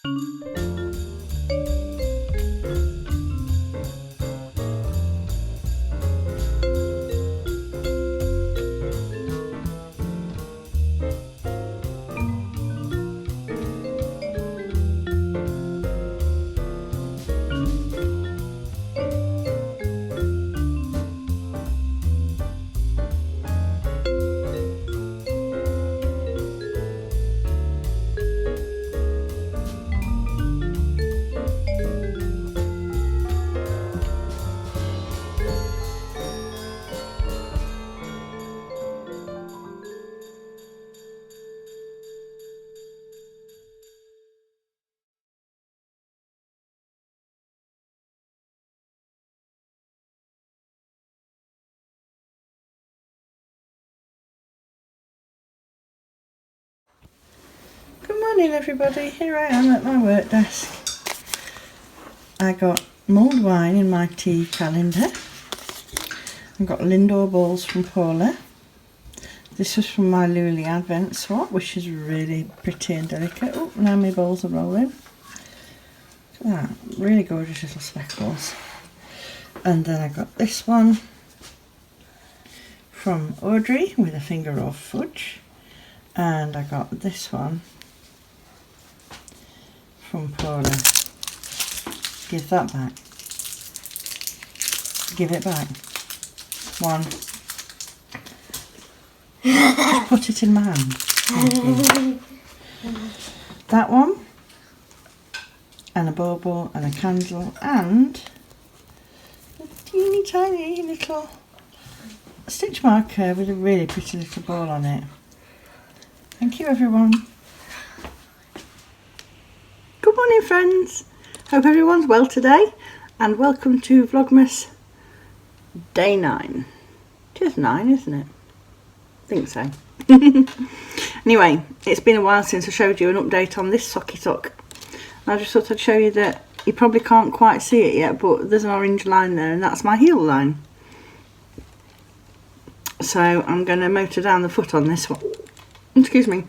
Good morning everybody, here I am at my work desk. I got mulled wine in my tea calendar. I've got Lindor balls from Paula. This was from my Luli Advent swap, which is really pretty and delicate. Oh, now my balls are rolling. Look at that, really gorgeous little speckles. And then I got this one from Audrey with a finger of fudge. And I got this one from Paula. Give that back. Give it back. One. Just put it in my hand. Thank you. That one. And a bauble and a candle and a teeny tiny little stitch marker with a really pretty little ball on it. Thank you everyone. Good morning friends. Hope everyone's well today and welcome to Vlogmas day 9. It is 9, isn't it? I think so. Anyway, it's been a while since I showed you an update on this socky sock. I just thought I'd show you that you probably can't quite see it yet, but there's an orange line there and that's my heel line. So I'm going to motor down the foot on this one. Excuse me.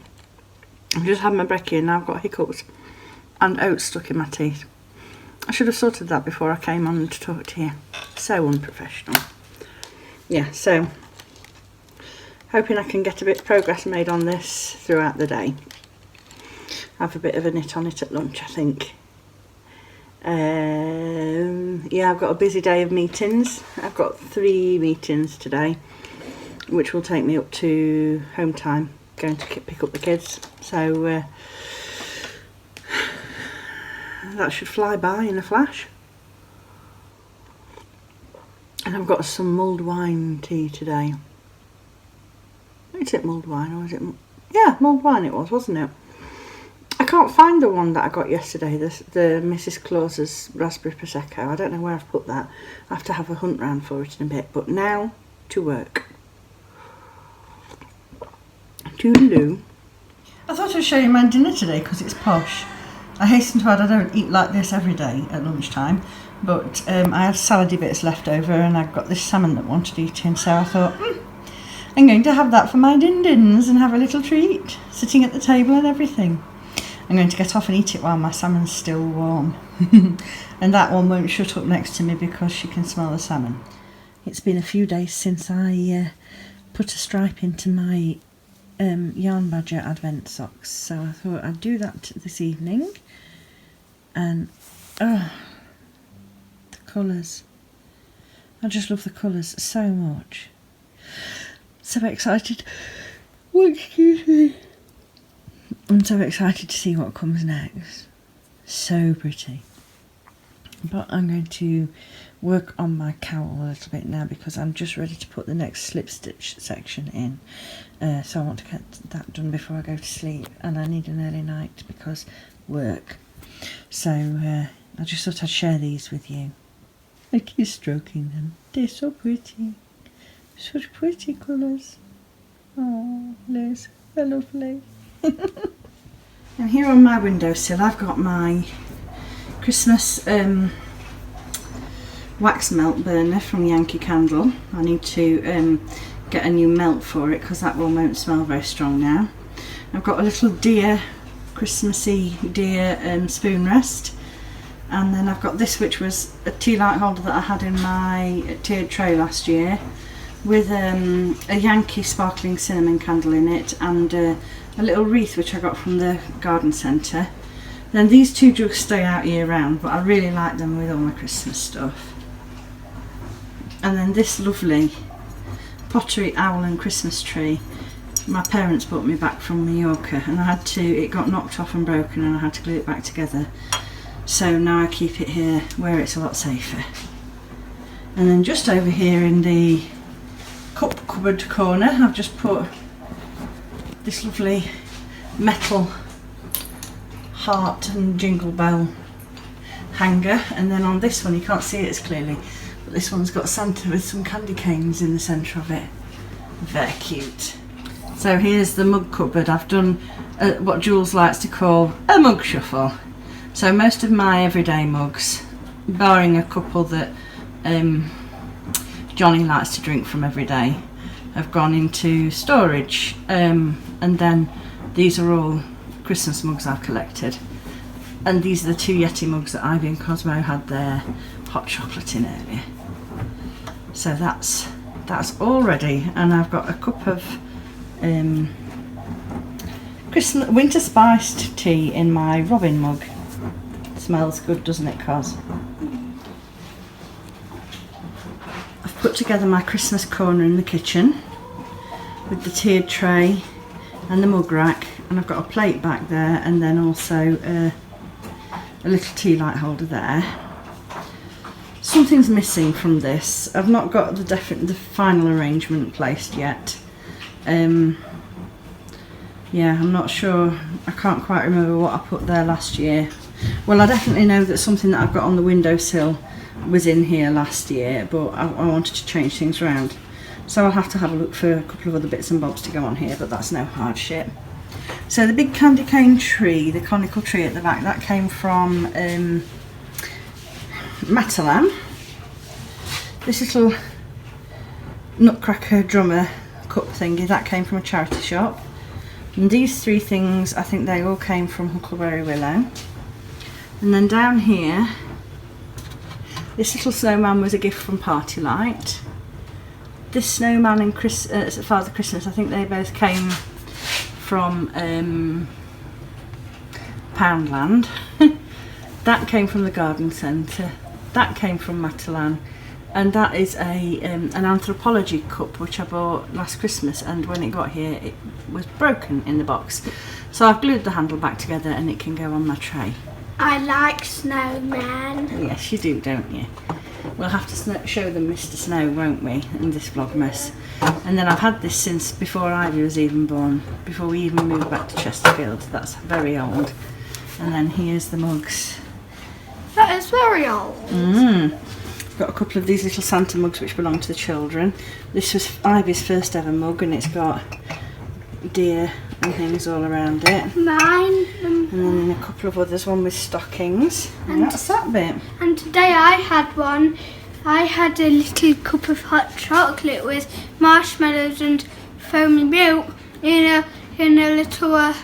I've just had my brekkie and now I've got hiccups and oats stuck in my teeth. I should have sorted that before I came on to talk to you. So unprofessional. Yeah, so hoping I can get a bit of progress made on this throughout the day. Have a bit of a knit on it at lunch, I think. Yeah, I've got a busy day of meetings. I've got 3 meetings today, which will take me up to home time, going to pick up the kids. So that should fly by in a flash. And I've got some mulled wine tea today. Is it mulled wine or is it... Yeah, mulled wine it was, wasn't it? I can't find the one that I got yesterday, the Mrs. Claus's Raspberry Prosecco. I don't know where I've put that. I have to have a hunt round for it in a bit. But now, to work. Toodaloo. I thought I'd show you my dinner today because it's posh. I hasten to add I don't eat like this every day at lunchtime. But I had salady bits left over and I've got this salmon that wanted eating. So I thought, I'm going to have that for my din-dins and have a little treat. Sitting at the table and everything. I'm going to get off and eat it while my salmon's still warm. And that one won't shut up next to me because she can smell the salmon. It's been a few days since I put a stripe into my Yarn Badger Advent socks. So I thought I'd do that this evening. And the colours. I just love the colours so much. So excited. Oh, excuse me. I'm so excited to see what comes next. So pretty. But I'm going to work on my cowl a little bit now because I'm just ready to put the next slip stitch section in. So I want to get that done before I go to sleep. And I need an early night because work. So I just thought I'd share these with you. I keep stroking them. They're so pretty. Such pretty colours. Oh, Liz, they're lovely. And here on my windowsill I've got my Christmas wax melt burner from Yankee Candle. I need to get a new melt for it because that one won't smell very strong now. I've got a little deer Christmassy deer spoon rest. And then I've got this, which was a tea light holder that I had in my tiered tray last year, with a Yankee sparkling cinnamon candle in it, and a little wreath which I got from the garden centre. Then these two jugs stay out year round, but I really like them with all my Christmas stuff. And then this lovely pottery owl and Christmas tree, my parents brought me back from Mallorca, and it got knocked off and broken, and I had to glue it back together. So now I keep it here where it's a lot safer. And then just over here in the cup cupboard corner, I've just put this lovely metal heart and jingle bell hanger, and then on this one, you can't see it as clearly, but this one's got Santa with some candy canes in the centre of it. Very cute. So here's the mug cupboard. I've done what Jules likes to call a mug shuffle. So most of my everyday mugs, barring a couple that Johnny likes to drink from every day, have gone into storage, and then these are all Christmas mugs I've collected, and these are the two Yeti mugs that Ivy and Cosmo had their hot chocolate in earlier. So that's all ready, and I've got a cup of Christmas winter spiced tea in my Robin mug. Smells good, doesn't it, Cos? I've put together my Christmas corner in the kitchen with the tiered tray and the mug rack, and I've got a plate back there, and then also a little tea light holder there. Something's missing from this. I've not got the final arrangement placed yet. Yeah, I'm not sure. I can't quite remember what I put there last year. Well, I definitely know that something that I've got on the windowsill was in here last year, but I wanted to change things around. So I'll have to have a look for a couple of other bits and bobs to go on here, but that's no hardship. So the big candy cane tree, the conical tree at the back, that came from Matalan. This little nutcracker drummer cup thingy, that came from a charity shop. And these three things, I think they all came from Huckleberry Willow. And then down here, this little snowman was a gift from Party Light. This snowman and Father Christmas, I think they both came from Poundland. That came from the garden centre. That came from Matalan. And that is an anthropology cup which I bought last Christmas, and when it got here it was broken in the box. So I've glued the handle back together and it can go on my tray. I like snowmen. Yes, you do, don't you? We'll have to show them Mr. Snow, won't we, in this Vlogmas. And then I've had this since before Ivy was even born, before we even moved back to Chesterfield. That's very old. And then here's the mugs. That is very old. I've got a couple of these little Santa mugs which belong to the children. This was Ivy's first ever mug, and it's got deer and things all around it. Mine. And then a couple of others, one with stockings. And that's that bit. And today I had one. I had a little cup of hot chocolate with marshmallows and foamy milk in a little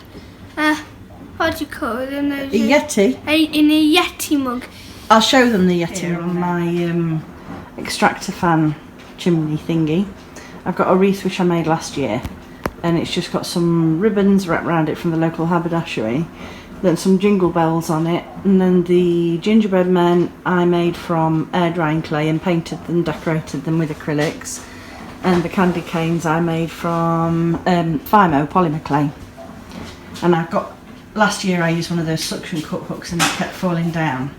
what do you call them? A Yeti? In a Yeti mug. I'll show them the Yeti on my extractor fan chimney thingy. I've got a wreath which I made last year, and it's just got some ribbons wrapped around it from the local haberdashery, then some jingle bells on it, and then the gingerbread men I made from air drying clay and painted and decorated them with acrylics, and the candy canes I made from Fimo polymer clay. And I've got, last year I used one of those suction cup hooks and it kept falling down.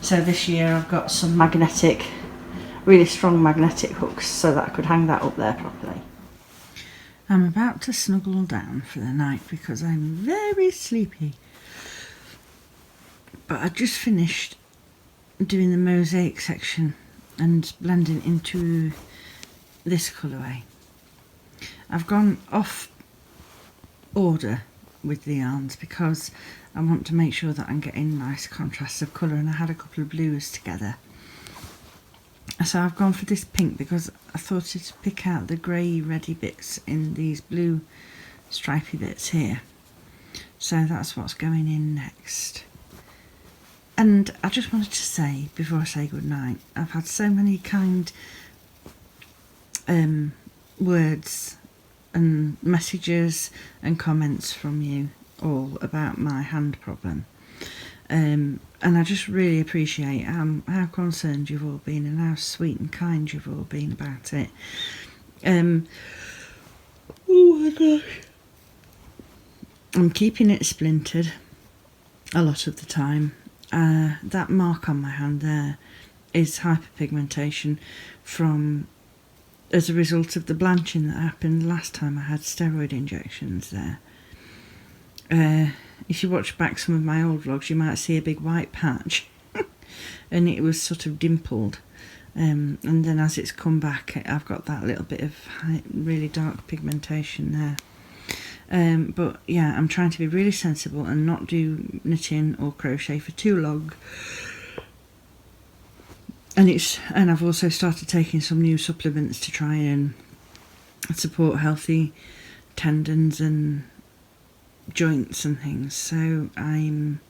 So this year I've got some magnetic, really strong magnetic hooks so that I could hang that up there properly. I'm about to snuggle down for the night because I'm very sleepy. But I just finished doing the mosaic section and blending into this colourway. I've gone off order with the yarns because I want to make sure that I'm getting nice contrasts of colour, and I had a couple of blues together. So I've gone for this pink because I thought to pick out the grey reddy bits in these blue stripy bits here. So that's what's going in next. And I just wanted to say, before I say goodnight, I've had so many kind words and messages and comments from you all about my hand problem. And I just really appreciate how concerned you've all been and how sweet and kind you've all been about it. Oh my gosh. I'm keeping it splintered a lot of the time. That mark on my hand there is hyperpigmentation as a result of the blanching that happened last time I had steroid injections there. If you watch back some of my old vlogs, you might see a big white patch and it was sort of dimpled, and then as it's come back I've got that little bit of really dark pigmentation there. But yeah, I'm trying to be really sensible and not do knitting or crochet for too long. And I've also started taking some new supplements to try and support healthy tendons and joints and things. So I'm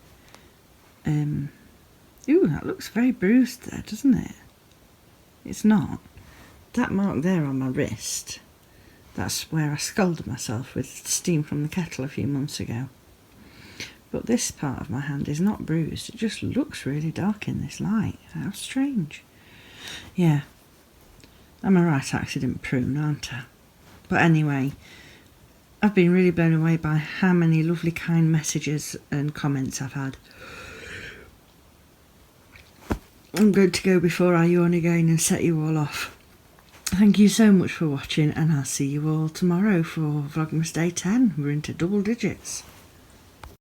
ooh, that looks very bruised there, doesn't it? It's not. That mark there on my wrist, that's where I scalded myself with steam from the kettle a few months ago. But this part of my hand is not bruised, it just looks really dark in this light. How strange. Yeah, I'm a right accident prune, aren't I? But anyway, I've been really blown away by how many lovely kind messages and comments I've had. I'm going to go before I yawn again and set you all off. Thank you so much for watching, and I'll see you all tomorrow for Vlogmas Day 10. We're into double digits.